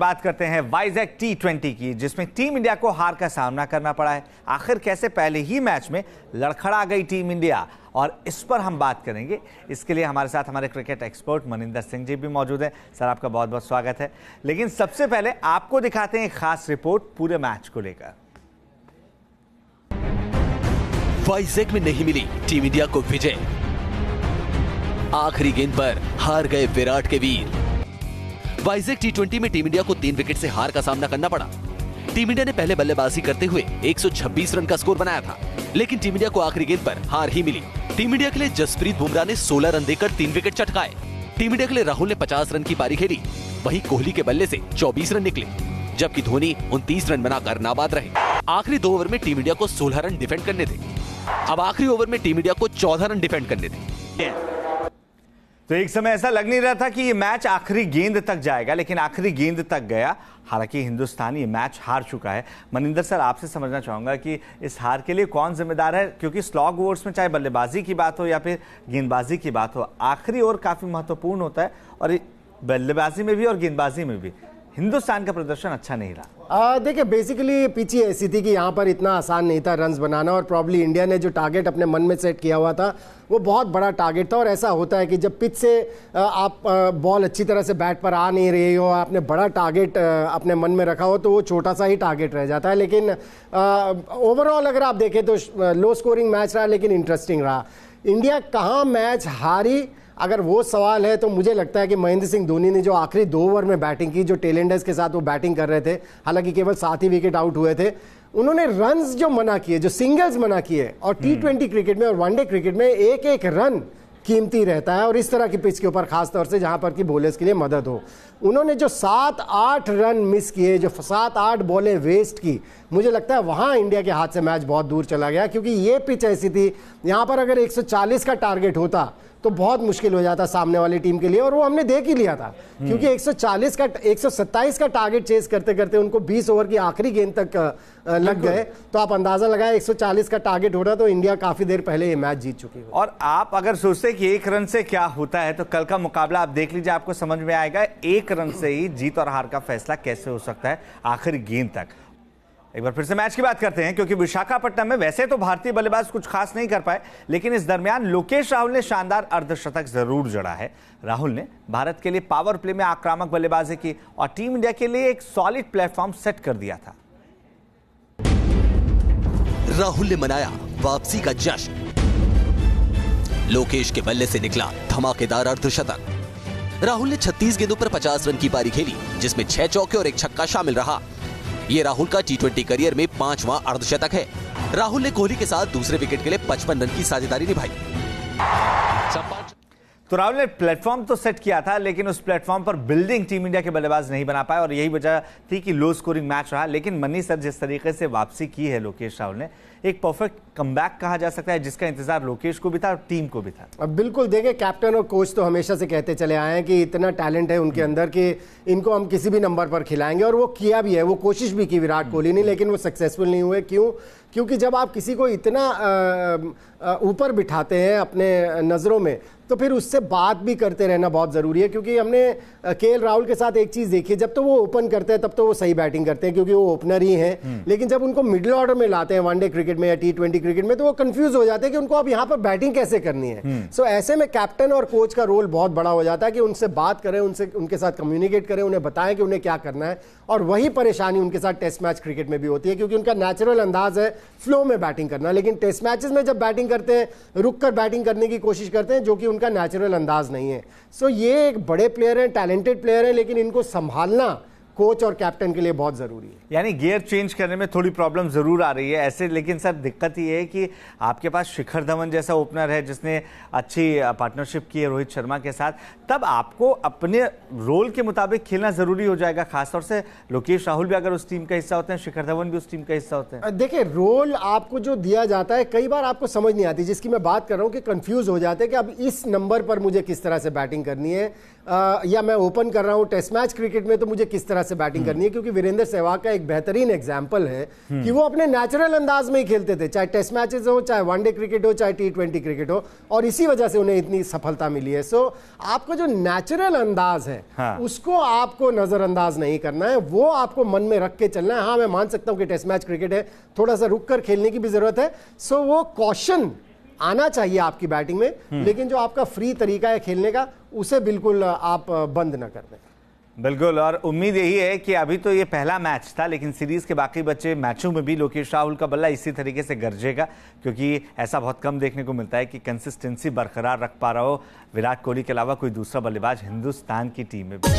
बात करते हैं वाइजैक टी20 की, जिसमें टीम इंडिया को हार का सामना करना पड़ा है। आखिर कैसे पहले ही मैच में लड़खड़ा गई टीम इंडिया, और इस पर हम बात करेंगे। इसके लिए हमारे साथ हमारे क्रिकेट एक्सपर्ट मनिंदर सिंह जी भी मौजूद हैं। सर, आपका बहुत बहुत स्वागत है। लेकिन सबसे पहले आपको दिखाते हैं एक खास रिपोर्ट पूरे मैच को लेकर। वाइजैक में नहीं मिली टीम इंडिया को विजय, आखिरी गेंद पर हार गए विराट के वीर। वाइजैक टी20 में टीम इंडिया को 3 विकेट से हार का सामना करना पड़ा। टीम इंडिया ने पहले बल्लेबाजी करते हुए 126 रन का स्कोर बनाया था, लेकिन टीम इंडिया को आखिरी गेंद पर हार ही मिली। टीम इंडिया के लिए जसप्रीत बुमराह ने 16 रन देकर 3 विकेट चटकाए। टीम इंडिया के लिए राहुल ने 50 रन की पारी खेली, वहीं कोहली के बल्ले से 24 रन निकले, जबकि धोनी 29 रन बनाकर नाबाद रहे। आखिरी 2 ओवर में टीम इंडिया को 16 रन डिफेंड करने थे। अब आखिरी ओवर में टीम इंडिया को 14 रन डिफेंड करने थे। तो एक समय ऐसा लग नहीं रहा था कि ये मैच आखिरी गेंद तक जाएगा, लेकिन आखिरी गेंद तक गया। हालांकि हिंदुस्तान ये मैच हार चुका है। मनिंदर सर, आपसे समझना चाहूंगा कि इस हार के लिए कौन जिम्मेदार है, क्योंकि स्लॉग ओवर्स में चाहे बल्लेबाजी की बात हो या फिर गेंदबाजी की बात हो, आखिरी ओवर काफी महत्वपूर्ण होता है, और बल्लेबाजी में भी और गेंदबाजी में भी हिंदुस्तान का प्रदर्शन अच्छा नहीं रहा। देखिए, बेसिकली पिच ही ऐसी थी कि यहाँ पर इतना आसान नहीं था रन्स बनाना, और प्रॉब्ली इंडिया ने जो टारगेट अपने मन में सेट किया हुआ था वो बहुत बड़ा टारगेट था। और ऐसा होता है कि जब पिच से आप बॉल अच्छी तरह से बैट पर आ नहीं रही हो, आपने बड़ा टारगेट अपने मन में रखा हो, तो वो छोटा सा ही टारगेट रह जाता है। लेकिन ओवरऑल अगर आप देखें तो लो स्कोरिंग मैच रहा, लेकिन इंटरेस्टिंग रहा। इंडिया कहाँ मैच हारी, अगर वो सवाल है तो मुझे लगता है कि महेंद्र सिंह धोनी ने जो आखिरी 2 ओवर में बैटिंग की, जो टेलेंडर्स के साथ वो बैटिंग कर रहे थे, हालांकि केवल 7 ही विकेट आउट हुए थे, उन्होंने रन्स जो मना किए, जो सिंगल्स मना किए, और टी20 क्रिकेट में और वनडे क्रिकेट में एक एक रन कीमती रहता है, और इस तरह की पिच के ऊपर खासतौर से जहां पर कि बॉलर्स के लिए मदद हो। उन्होंने जो 7-8 रन मिस किए, जो 7-8 बॉलें वेस्ट की, मुझे लगता है वहां इंडिया के हाथ से मैच बहुत दूर चला गया। क्योंकि ये पिच ऐसी थी, यहां पर अगर 140 का टारगेट होता तो बहुत मुश्किल हो जाता सामने वाली टीम के लिए, और वो हमने देख ही लिया था। क्योंकि 127 का टारगेट चेस करते करते उनको 20 ओवर की आखिरी गेंद तक लग गए। तो आप अंदाजा लगाए 140 का टारगेट हो रहा, तो इंडिया काफी देर पहले ये मैच जीत चुकी है। और आप अगर सोचते कि 1 रन से क्या होता है, तो कल का मुकाबला आप देख लीजिए, आपको समझ में आएगा 1 रन से ही जीत और हार का फैसला कैसे हो सकता है आखिरी गेंद तक। एक बार फिर से मैच की बात करते हैं, क्योंकि विशाखापट्टनम में वैसे तो भारतीय बल्लेबाज कुछ खास नहीं कर पाए, लेकिन इस दरमियान लोकेश राहुल ने शानदार अर्धशतक जरूर जड़ा है। राहुल ने भारत के लिए पावर प्ले में आक्रामक बल्लेबाजी की और टीम इंडिया के लिए एक सॉलिड प्लेटफॉर्म सेट कर दिया था। राहुल ने मनाया वापसी का जश्न, लोकेश के बल्ले से निकला धमाकेदार अर्धशतक। राहुल ने 36 गेंदों पर 50 रन की पारी खेली, जिसमें 6 चौके और 1 छक्का शामिल रहा। ये राहुल का टी20 करियर में 5वां अर्धशतक है। राहुल ने कोहली के साथ दूसरे विकेट के लिए 55 रन की साझेदारी निभाई। तो राहुल ने प्लेटफॉर्म तो सेट किया था, लेकिन उस प्लेटफॉर्म पर बिल्डिंग टीम इंडिया के बल्लेबाज नहीं बना पाए, और यही वजह थी कि लो स्कोरिंग मैच रहा। लेकिन मनी सर, जिस तरीके से वापसी की है लोकेश राहुल ने, एक परफेक्ट कमबैक कहा जा सकता है, जिसका इंतजार लोकेश को भी था और टीम को भी था। अब बिल्कुल देखिए, कैप्टन और कोच तो हमेशा से कहते चले आए हैं कि इतना टैलेंट है उनके अंदर कि इनको हम किसी भी नंबर पर खिलाएंगे, और वो किया भी है। वो कोशिश भी की विराट कोहली ने, लेकिन वो सक्सेसफुल नहीं हुए। क्यों? क्योंकि जब आप किसी को इतना ऊपर बिठाते हैं अपने नज़रों में, तो फिर उससे बात भी करते रहना बहुत ज़रूरी है। क्योंकि हमने केएल राहुल के साथ एक चीज़ देखी है, जब तो वो ओपन करते हैं तब तो वो सही बैटिंग करते हैं, क्योंकि वो ओपनर ही हैं। लेकिन जब उनको मिडिल ऑर्डर में लाते हैं वनडे क्रिकेट में या टी20 क्रिकेट में, तो वो कंफ्यूज हो जाते हैं कि उनको अब यहाँ पर बैटिंग कैसे करनी है। सो ऐसे में कैप्टन और कोच का रोल बहुत बड़ा हो जाता है कि उनसे बात करें, उनके साथ कम्युनिकेट करें, उन्हें बताएं कि उन्हें क्या करना है। और वही परेशानी उनके साथ टेस्ट मैच क्रिकेट में भी होती है, क्योंकि उनका नेचुरल अंदाज है फ्लो में बैटिंग करना। लेकिन टेस्ट मैचेस में जब बैटिंग करते हैं, रुक कर बैटिंग करने की कोशिश करते हैं, जो कि उनका नेचुरल अंदाज नहीं है। सो ये एक बड़े प्लेयर हैं, टैलेंटेड प्लेयर हैं, लेकिन इनको संभालना कोच और कैप्टन के लिए बहुत जरूरी है। यानी गियर चेंज करने में थोड़ी प्रॉब्लम जरूर आ रही है ऐसे। लेकिन सर, दिक्कत ये है कि आपके पास शिखर धवन जैसा ओपनर है, जिसने अच्छी पार्टनरशिप की है रोहित शर्मा के साथ, तब आपको अपने रोल के मुताबिक खेलना जरूरी हो जाएगा। खासतौर से लोकेश राहुल भी अगर उस टीम का हिस्सा होते हैं, शिखर धवन भी उस टीम का हिस्सा होते हैं। देखिए, रोल आपको जो दिया जाता है, कई बार आपको समझ नहीं आती, जिसकी मैं बात कर रहा हूं कि कंफ्यूज हो जाते हैं कि अब इस नंबर पर मुझे किस तरह से बैटिंग करनी है, या मैं ओपन कर रहा हूं टेस्ट मैच क्रिकेट में तो मुझे किस तरह से बैटिंग करनी है, क्योंकि वीरेंद्र सहवाग का एक बेहतरीन एग्जाम्पल है कि वो अपने नेचुरल अंदाज में ही खेलते थे, चाहे टेस्ट मैचेस हो, चाहे वनडे क्रिकेट हो, चाहे T20 क्रिकेट हो, और इसी वजह से उन्हें इतनी सफलता मिली है। सो आपका जो नेचुरल अंदाज है उसको आपको नजरअंदाज नहीं करना है, वो आपको मन में रख के चलना है। हाँ, मैं मान सकता हूं कि टेस्ट मैच क्रिकेट है, थोड़ा सा रुक कर खेलने की भी जरूरत है। सो वो कॉशन आना चाहिए आपकी बैटिंग में, लेकिन जो आपका फ्री तरीका है खेलने का उसे बिल्कुल आप बंद ना कर दें। बिल्कुल, और उम्मीद यही है कि अभी तो ये पहला मैच था, लेकिन सीरीज के बाकी बचे मैचों में भी लोकेश राहुल का बल्ला इसी तरीके से गरजेगा, क्योंकि ऐसा बहुत कम देखने को मिलता है कि कंसिस्टेंसी बरकरार रख पा रहा हो विराट कोहली के अलावा कोई दूसरा बल्लेबाज हिंदुस्तान की टीम में भी।